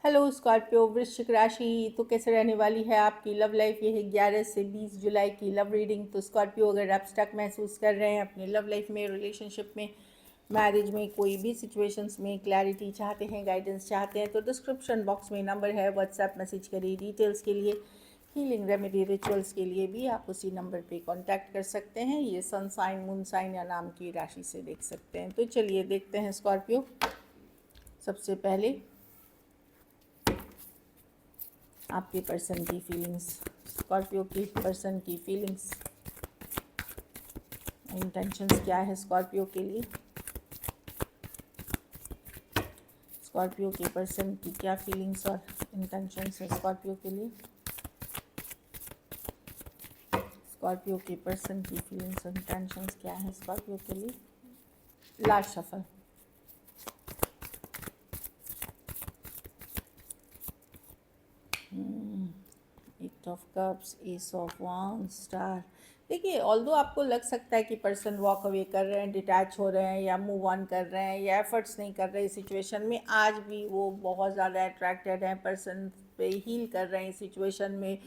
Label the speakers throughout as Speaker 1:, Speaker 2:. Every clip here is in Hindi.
Speaker 1: हेलो स्कॉर्पियो वृश्चिक राशि। तो कैसे रहने वाली है आपकी लव लाइफ? ये है 11 से 20 जुलाई की लव रीडिंग। तो स्कॉर्पियो, अगर आप स्टक महसूस कर रहे हैं अपने लव लाइफ में, रिलेशनशिप में, मैरिज में, कोई भी सिचुएशंस में क्लैरिटी चाहते हैं, गाइडेंस चाहते हैं, तो डिस्क्रिप्शन बॉक्स में नंबर है, व्हाट्सएप मैसेज करिए डिटेल्स के लिए। हीलिंग रेमेडी रिचुअल्स के लिए भी आप उसी नंबर पे कांटेक्ट कर सकते हैं। ये सन साइन, मून साइन या नाम की राशि से देख सकते हैं। तो चलिए देखते हैं स्कॉर्पियो। सबसे पहले आपके पर्सन की फीलिंग्स, स्कॉर्पियो की पर्सन की फीलिंग्स, इंटेंशंस क्या है स्कॉर्पियो के लिए। स्कॉर्पियो के पर्सन की क्या फीलिंग्स और इंटेंशंस है स्कॉर्पियो के लिए। स्कॉर्पियो के पर्सन की फीलिंग्स और इंटेंशंस क्या है स्कॉर्पियो के लिए। Last shuffle. Eight of cups, ace of wands, star. देखिए, ऑल्दो आपको लग सकता है कि पर्सन वॉक अवे कर रहे हैं, डिटैच हो रहे हैं या मूव ऑन कर रहे हैं या एफर्ट्स नहीं कर रहे इस सिचुएशन में, आज भी वो बहुत ज़्यादा अट्रैक्टेड हैं पर्सन पे, हील कर रहे हैं इस सिचुएशन में।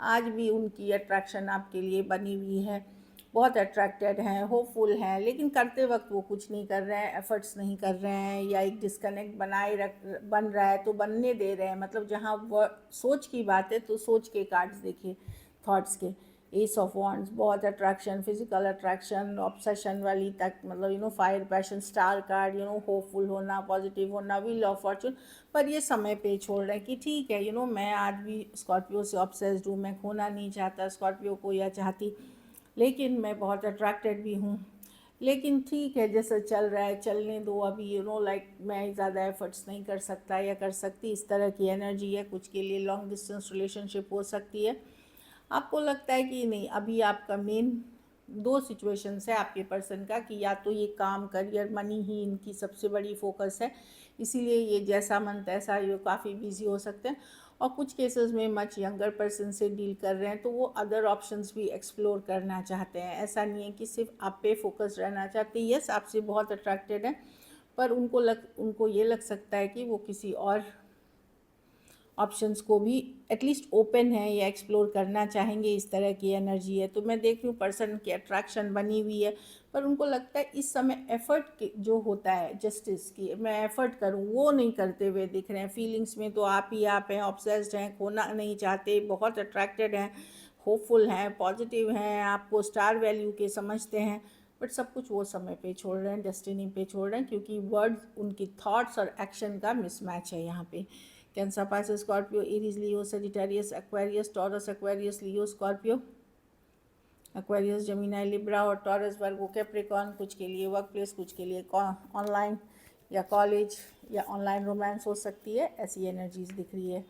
Speaker 1: आज भी उनकी अट्रैक्शन आपके लिए बनी हुई है, बहुत अट्रैक्टेड हैं, होपफुल हैं, लेकिन करते वक्त वो कुछ नहीं कर रहे हैं, एफर्ट्स नहीं कर रहे हैं, या एक डिस्कनेक्ट बन रहा है तो बनने दे रहे हैं। मतलब जहाँ वो सोच की बात है तो सोच के कार्ड्स देखिए, थॉट्स के। एस ऑफ वॉन्ड्स, बहुत अट्रैक्शन, फिजिकल अट्रैक्शन, ऑब्सेशन वाली तक, मतलब fire passion, star card, hopeful होना, पॉजिटिव होना, व्हील ऑफ फॉर्चून। पर ये समय पे छोड़ रहे हैं कि ठीक है, मैं आज भी स्कॉर्पियो से ऑब्सेस्ड हूँ, मैं खोना नहीं चाहता स्कॉर्पियो को या चाहती, लेकिन मैं बहुत अट्रैक्टेड भी हूँ। लेकिन ठीक है, जैसा चल रहा है चलने दो अभी, लाइक मैं ज़्यादा एफर्ट्स नहीं कर सकता या कर सकती, इस तरह की एनर्जी है। कुछ के लिए लॉन्ग डिस्टेंस रिलेशनशिप हो सकती है। आपको लगता है कि नहीं, अभी आपका मेन दो सिचुएशंस है आपके पर्सन का, कि या तो ये काम, करियर, मनी ही इनकी सबसे बड़ी फोकस है, इसीलिए ये जैसा मन तैसा, ये काफ़ी बिजी हो सकते हैं। और कुछ केसेस में मच यंगर पर्सन से डील कर रहे हैं, तो वो अदर ऑप्शंस भी एक्सप्लोर करना चाहते हैं। ऐसा नहीं है कि सिर्फ आप पे फोकस रहना चाहते हैं। यस, आपसे बहुत अट्रैक्टेड है, पर उनको ये लग सकता है कि वो किसी और ऑप्शंस को भी एटलीस्ट ओपन है या एक्सप्लोर करना चाहेंगे, इस तरह की एनर्जी है। तो मैं देख रही हूँ पर्सन की अट्रैक्शन बनी हुई है, पर उनको लगता है इस समय एफर्ट जो होता है जस्टिस की, मैं एफर्ट करूँ, वो नहीं करते हुए दिख रहे हैं। फीलिंग्स में तो आप ही आप हैं, ऑब्सेस्ड हैं, खोना नहीं चाहते, बहुत अट्रैक्टेड हैं, होपफुल हैं, पॉजिटिव हैं, आपको स्टार वैल्यू के समझते हैं, बट सब कुछ वो समय पे छोड़ रहे हैं, डेस्टिनी पे छोड़ रहे हैं, क्योंकि वर्ड्स, उनकी थॉट्स और एक्शन का मिसमैच है यहाँ पे। कैंसर, पाइसेस, स्कॉर्पियो, एरीज, लियो, सेजिटेरियस, एक्वेरियस, टॉरस, एक्वेरियस, लियो, स्कॉर्पियो, एक्वेरियस, जमीनाई, लिब्रा और टॉरस, वर्गो, कैप्रिकॉर्न। कुछ के लिए वर्क प्लेस, कुछ के लिए ऑनलाइन या कॉलेज या ऑनलाइन रोमांस हो सकती है, ऐसी एनर्जीज दिख रही है।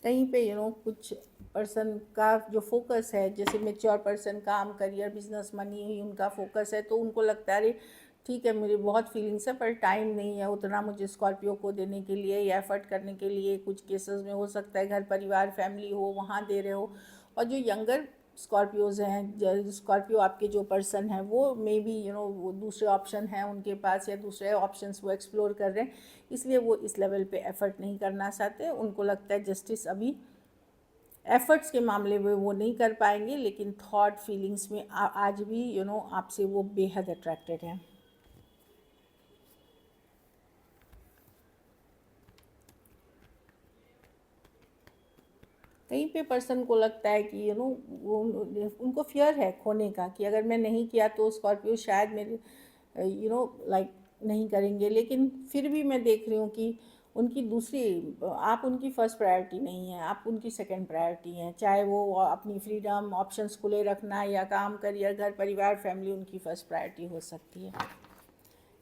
Speaker 1: कहीं पे कुछ पर्सन का जो फोकस है, जैसे मेच्योर पर्सन, काम, करियर, बिजनेस, मनी ही उनका फोकस है, तो उनको लगता है अरे ठीक है, मेरी बहुत फीलिंग्स है पर टाइम नहीं है उतना मुझे स्कॉर्पियो को देने के लिए या एफर्ट करने के लिए। कुछ केसेस में हो सकता है घर परिवार, फैमिली हो, वहाँ दे रहे हो। और जो यंगर स्कॉर्पियोज़ हैं, स्कॉर्पियो आपके जो पर्सन हैं, वो मे बी वो दूसरे ऑप्शन हैं उनके पास, या दूसरे ऑप्शंस वो एक्सप्लोर कर रहे हैं, इसलिए वो इस लेवल पे एफ़र्ट नहीं करना चाहते। उनको लगता है जस्टिस अभी एफ़र्ट्स के मामले में वो नहीं कर पाएंगे, लेकिन थॉट, फीलिंग्स में आज भी आपसे वो बेहद अट्रैक्टेड हैं। कहीं पे पर्सन को लगता है कि वो, उनको फियर है खोने का, कि अगर मैं नहीं किया तो स्कॉर्पियो शायद मेरे लाइक नहीं करेंगे। लेकिन फिर भी मैं देख रही हूँ कि उनकी दूसरी, आप उनकी फर्स्ट प्रायोरिटी नहीं है, आप उनकी सेकंड प्रायोरिटी हैं। चाहे वो अपनी फ्रीडम, ऑप्शंस खुले रखना, या काम, करियर, घर परिवार, फैमिली उनकी फर्स्ट प्रायोरिटी हो सकती है।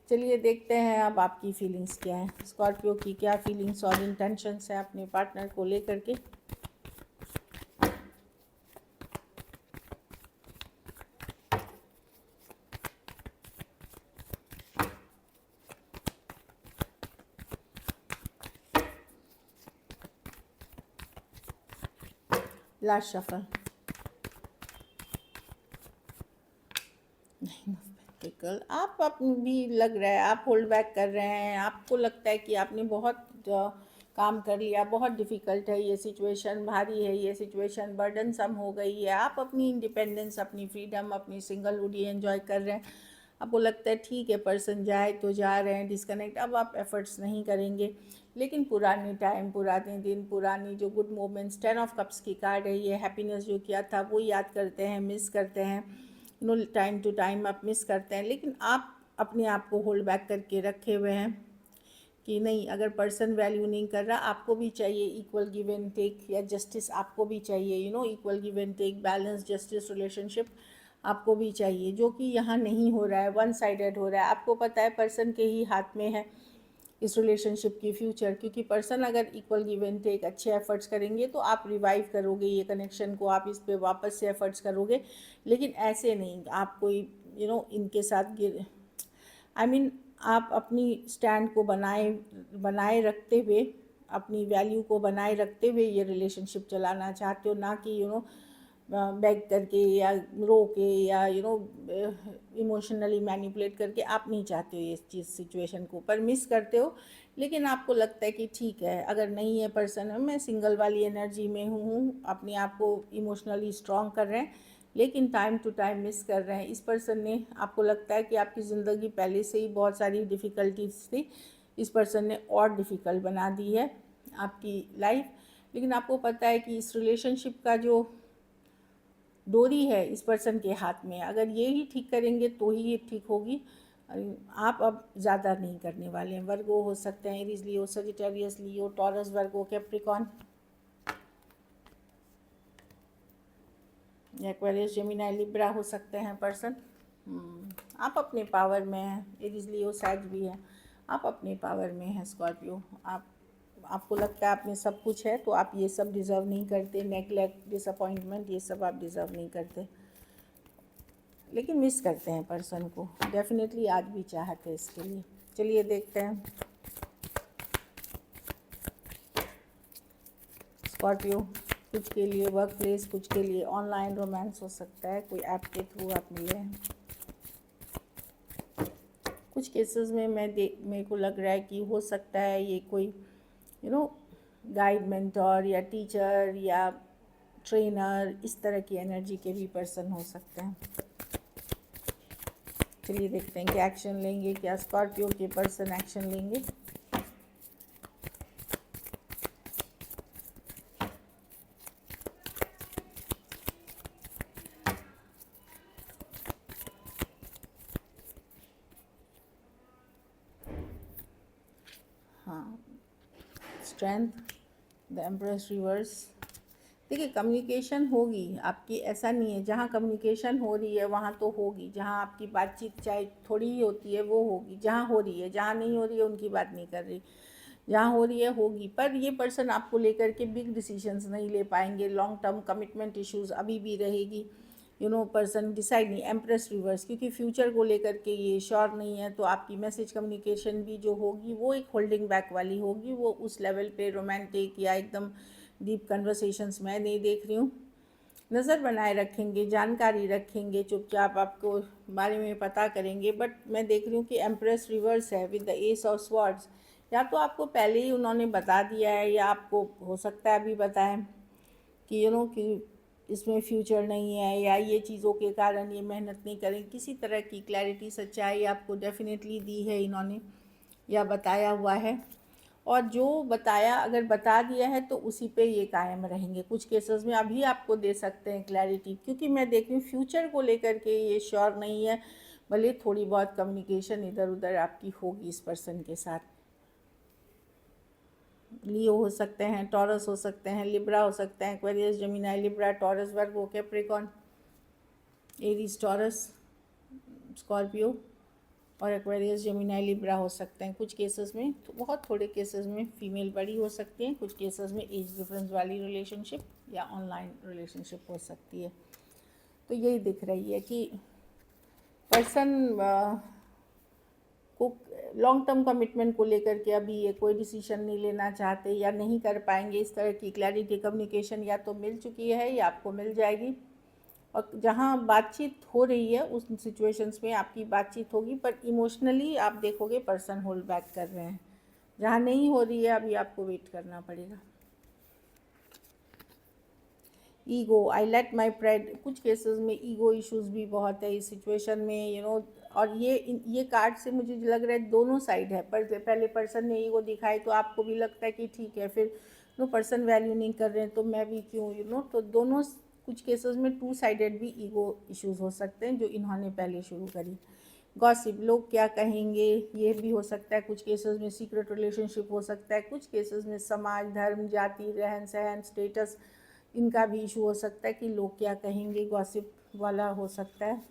Speaker 1: चलिए देखते हैं अब आपकी फीलिंग्स क्या है, स्कॉर्पियो की क्या फीलिंग्स और इंटेंशंस है अपने पार्टनर को लेकर के। Last shuffle. पेंटिकल आप भी लग रहा है आप होल्ड बैक कर रहे हैं, आपको लगता है कि आपने बहुत काम कर लिया, बहुत डिफ़िकल्ट है ये सिचुएशन, भारी है ये सिचुएशन, बर्डनसम हो गई है, आप अपनी इंडिपेंडेंस, अपनी फ्रीडम, अपनी सिंगलहुड ये एंजॉय कर रहे हैं। आपको लगता है ठीक है पर्सन जाए तो जा रहे हैं, डिस्कनेक्ट, अब आप एफर्ट्स नहीं करेंगे। लेकिन पुरानी टाइम, पुराने दिन, पुरानी जो गुड मोमेंट्स, 10 ऑफ कप्स की कार्ड है ये, हैप्पीनेस जो किया था वो याद करते हैं, मिस करते हैं, टाइम टू टाइम आप मिस करते हैं। लेकिन आप अपने आप को होल्ड बैक करके रखे हुए हैं कि नहीं, अगर पर्सन वैल्यू नहीं कर रहा, आपको भी चाहिए इक्वल गिव एंड टेक, या जस्टिस आपको भी चाहिए, equal give and take, balance, justice relationship आपको भी चाहिए, जो कि यहाँ नहीं हो रहा है, वन साइडेड हो रहा है। आपको पता है पर्सन के ही हाथ में है इस रिलेशनशिप की फ्यूचर, क्योंकि पर्सन अगर इक्वल गिव एंड टेक अच्छे एफर्ट्स करेंगे तो आप रिवाइव करोगे ये कनेक्शन को, आप इस पे वापस से एफर्ट्स करोगे। लेकिन ऐसे नहीं, आप कोई इनके साथ आई मीन आप अपनी स्टैंड को बनाए बनाए रखते हुए, अपनी वैल्यू को बनाए रखते हुए ये रिलेशनशिप चलाना चाहते हो, ना कि बैग करके या रो के या इमोशनली मैनिपुलेट करके आप नहीं चाहते हो ये चीज़, सिचुएशन को पर मिस करते हो। लेकिन आपको लगता है कि ठीक है, अगर नहीं है पर्सन, मैं सिंगल वाली एनर्जी में हूँ, अपने आप को इमोशनली स्ट्रॉन्ग कर रहे हैं, लेकिन टाइम टू टाइम मिस कर रहे हैं। इस पर्सन ने, आपको लगता है कि आपकी ज़िंदगी पहले से ही बहुत सारी डिफ़िकल्टीज थी, इस पर्सन ने और डिफ़िकल्ट बना दी है आपकी लाइफ। लेकिन आपको पता है कि इस रिलेशनशिप का जो डोरी है इस पर्सन के हाथ में, अगर ये ही ठीक करेंगे तो ही ये ठीक होगी। आप अब ज़्यादा नहीं करने वाले हैं। वर्गो हो सकते हैं, एरीज लियो, सजिटेरियस लियो, टॉरस, वर्गो, कैप्रिकॉन, एक्वेरियस, जेमिनी, लिब्रा हो सकते हैं पर्सन। आप अपने पावर में हैं, एरीज लियो, सैज भी है, आप अपने पावर में हैं स्कॉर्पियो। आपको लगता है आप में सब कुछ है तो आप ये सब डिज़र्व नहीं करते, नेगलेक्ट, डिसअपॉइंटमेंट, ये सब आप डिज़र्व नहीं करते, लेकिन मिस करते हैं पर्सन को, डेफिनेटली आज भी चाहते हैं इसके लिए। चलिए देखते हैं स्कॉर्पियो, कुछ के लिए वर्क प्लेस, कुछ के लिए ऑनलाइन रोमांस हो सकता है, कोई ऐप के थ्रू आप मिले हैं। कुछ केसेस में मेरे को लग रहा है कि हो सकता है ये कोई गाइड, मेंटोर या टीचर या ट्रेनर, इस तरह की एनर्जी के भी पर्सन हो सकते हैं। चलिए देखते हैं क्या एक्शन लेंगे, क्या स्कॉर्पियो के पर्सन एक्शन लेंगे। हाँ, स्ट्रेंथ, द एम्प्रेस रिवर्स। देखिए कम्युनिकेशन होगी आपकी, ऐसा नहीं है, जहाँ कम्युनिकेशन हो रही है वहाँ तो होगी, जहाँ आपकी बातचीत चाहे थोड़ी ही होती है वो होगी, जहाँ हो रही है, जहाँ नहीं हो रही है उनकी बात नहीं कर रही, जहाँ हो रही है होगी। पर ये पर्सन आपको लेकर के बिग डिसीजंस नहीं ले पाएंगे, लॉन्ग टर्म कमिटमेंट इश्यूज अभी भी रहेगी, पर्सन डिसाइड नहीं, एम्प्रेस रिवर्स, क्योंकि फ्यूचर को लेकर के ये श्योर नहीं है, तो आपकी मैसेज कम्युनिकेशन भी जो होगी वो एक होल्डिंग बैक वाली होगी, वो उस लेवल पे रोमांटिक या एकदम डीप कन्वर्सेशंस मैं नहीं देख रही हूँ। नज़र बनाए रखेंगे, जानकारी रखेंगे, चुपचाप आपको बारे में पता करेंगे, बट मैं देख रही हूँ कि एम्प्रेस रिवर्स है with the S of swords. या तो आपको पहले ही उन्होंने बता दिया है, या आपको हो सकता है अभी बताएं कि कि इसमें फ्यूचर नहीं है, या ये चीज़ों के कारण ये मेहनत नहीं करें, किसी तरह की क्लैरिटी, सच्चाई आपको डेफिनेटली दी है इन्होंने, या बताया हुआ है। और जो बताया, अगर बता दिया है तो उसी पे ये कायम रहेंगे। कुछ केसेस में अभी आपको दे सकते हैं क्लैरिटी, क्योंकि मैं देख रही हूँ फ्यूचर को लेकर के ये श्योर नहीं है, भले थोड़ी बहुत कम्युनिकेशन इधर उधर आपकी होगी इस पर्सन के साथ। लियो हो सकते हैं, टॉरस हो सकते हैं, लिब्रा हो सकते हैं, एक्वेरियस, जेमिनी, लिब्रा, टॉरस, वर्गो, कैप्रिकॉन, एरीज, टॉरस, स्कॉर्पियो और एक्वेरियस, जेमिनी, लिब्रा हो सकते हैं। कुछ केसेस में, तो बहुत थोड़े केसेस में फीमेल बड़ी हो सकती हैं, कुछ केसेस में एज डिफरेंस वाली रिलेशनशिप या ऑनलाइन रिलेशनशिप हो सकती है। तो यही दिख रही है कि पर्सन को लॉन्ग टर्म कमिटमेंट को लेकर के अभी ये कोई डिसीजन नहीं लेना चाहते या नहीं कर पाएंगे। इस तरह की क्लैरिटी, कम्युनिकेशन या तो मिल चुकी है या आपको मिल जाएगी, और जहाँ बातचीत हो रही है उस सिचुएशंस में आपकी बातचीत होगी, पर इमोशनली आप देखोगे पर्सन होल्ड बैक कर रहे हैं। जहाँ नहीं हो रही है अभी आपको वेट करना पड़ेगा। Ego, I let my pride, कुछ केसेस में ईगो इश्यूज भी बहुत है इस सिचुएशन में, और ये कार्ड से मुझे लग रहा है दोनों साइड है। पर पहले पर्सन ने ईगो दिखाई तो आपको भी लगता है कि ठीक है, फिर पर्सन वैल्यू नहीं कर रहे हैं तो मैं भी क्यों, तो दोनों कुछ केसेस में टू साइडेड भी ईगो इश्यूज हो सकते हैं जो इन्होंने पहले शुरू करी। गॉसिप, लोग क्या कहेंगे, ये भी हो सकता है। कुछ केसेस में सीक्रेट रिलेशनशिप हो सकता है। कुछ केसेस में समाज, धर्म, जाति, रहन सहन, स्टेटस, इनका भी इशू हो सकता है कि लोग क्या कहेंगे, गॉसिप वाला हो सकता है।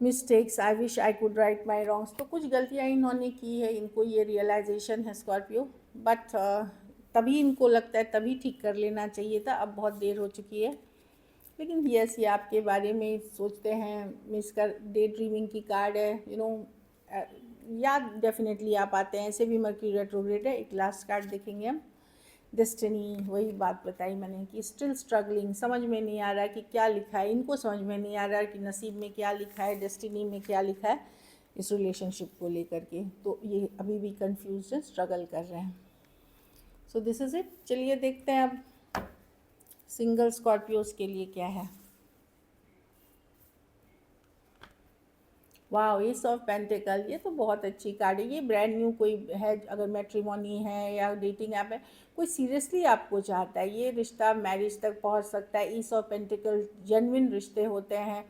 Speaker 1: Mistakes, I wish I could write my wrongs, तो कुछ गलतियाँ इन्होंने की है, इनको ये रियलाइजेशन है स्कॉर्पियो, बट तभी इनको लगता है तभी ठीक कर लेना चाहिए था, अब बहुत देर हो चुकी है। लेकिन यस, ये आपके बारे में सोचते हैं, मिस कर, डे ड्रीमिंग की कार्ड है, याद डेफिनेटली आप आते हैं, ऐसे भी मर्क्यूरी रेट्रोग्रेड है। एक लास्ट कार्ड देखेंगे हम, डेस्टिनी, वही बात बताई मैंने कि स्टिल स्ट्रगलिंग, समझ में नहीं आ रहा है कि क्या लिखा है, इनको समझ में नहीं आ रहा है कि नसीब में क्या लिखा है, डेस्टिनी में क्या लिखा है इस रिलेशनशिप को लेकर के, तो ये अभी भी कंफ्यूज है, स्ट्रगल कर रहे हैं। So this is it. चलिए देखते हैं अब सिंगल स्कॉर्पियोज के लिए क्या है। वाह, एस ऑफ पेंटिकल, ये तो बहुत अच्छी कार्ड है। ये ब्रांड न्यू कोई है, अगर मैट्रिमोनी है या डेटिंग ऐप है, कोई सीरियसली आपको चाहता है, ये रिश्ता मैरिज तक पहुंच सकता है। एस ऑफ पेंटिकल जेन्युइन रिश्ते होते हैं,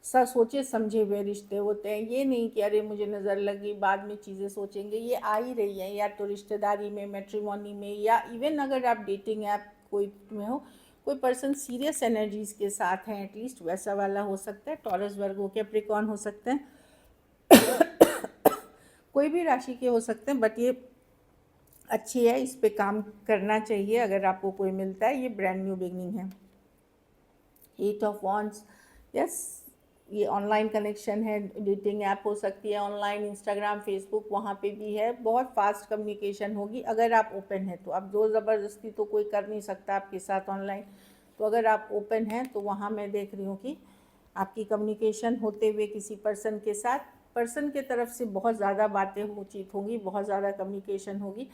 Speaker 1: सोचे समझे हुए रिश्ते होते हैं। ये नहीं कि अरे मुझे नज़र लगी बाद में चीज़ें सोचेंगे, ये आ ही रही हैं, या तो रिश्तेदारी में, मैट्रिमोनी में, या इवन अगर आप डेटिंग ऐप कोई में हो, कोई पर्सन सीरियस एनर्जीज़ के साथ हैं, एटलीस्ट वैसा वाला हो सकता है। टॉरस, वर्गो, कैप्रिकॉर्न हो सकते हैं, कोई भी राशि के हो सकते हैं, बट ये अच्छी है, इस पे काम करना चाहिए अगर आपको कोई मिलता है। ये ब्रांड न्यू बिगनिंग है। एट ऑफ वॉन्ड्स, यस, ये ऑनलाइन कनेक्शन है, डेटिंग ऐप हो सकती है ऑनलाइन, इंस्टाग्राम, फेसबुक, वहाँ पे भी है। बहुत फास्ट कम्युनिकेशन होगी अगर आप ओपन हैं तो। अब जोर ज़बरदस्ती तो कोई कर नहीं सकता आपके साथ ऑनलाइन, तो अगर आप ओपन हैं तो वहाँ मैं देख रही हूँ कि आपकी कम्युनिकेशन होते हुए किसी पर्सन के साथ, पर्सन के तरफ से बहुत ज़्यादा बातें उचित होंगी, बहुत ज़्यादा कम्युनिकेशन होगी।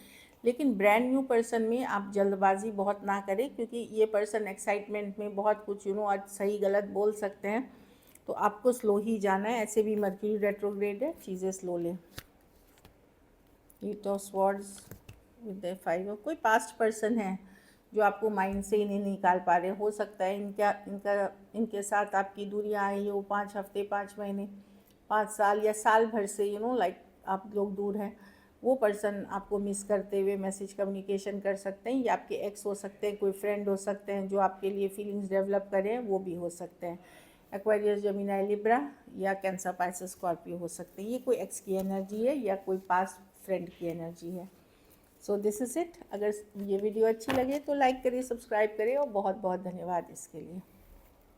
Speaker 1: लेकिन ब्रांड न्यू पर्सन में आप जल्दबाजी बहुत ना करें, क्योंकि ये पर्सन एक्साइटमेंट में बहुत कुछ आज सही गलत बोल सकते हैं, तो आपको स्लो ही जाना है। ऐसे भी मर्क्यूरी रेट्रोग्रेड है, चीज़ें स्लो लें। Eight of swords with the 5 of, कोई पास्ट पर्सन है जो आपको माइंड से इन्हें निकाल पा रहे, हो सकता है इनके साथ आपकी दूरियां आई हो 5 हफ्ते, 5 महीने, 5 साल या साल भर से, लाइक आप लोग दूर हैं। वो पर्सन आपको मिस करते हुए मैसेज कम्युनिकेशन कर सकते हैं, या आपके एक्स हो सकते हैं, कोई फ्रेंड हो सकते हैं जो आपके लिए फीलिंग्स डेवलप करें, वो भी हो सकते हैं। एक्वेरियस, जेमिनी, लिब्रा या कैंसर, पाइसेस, स्कॉर्पियो हो सकते हैं। ये कोई एक्स की एनर्जी है या कोई पास्ट फ्रेंड की एनर्जी है। So this is it. अगर ये वीडियो अच्छी लगे तो लाइक करिए, सब्सक्राइब करिए, और बहुत बहुत धन्यवाद इसके लिए।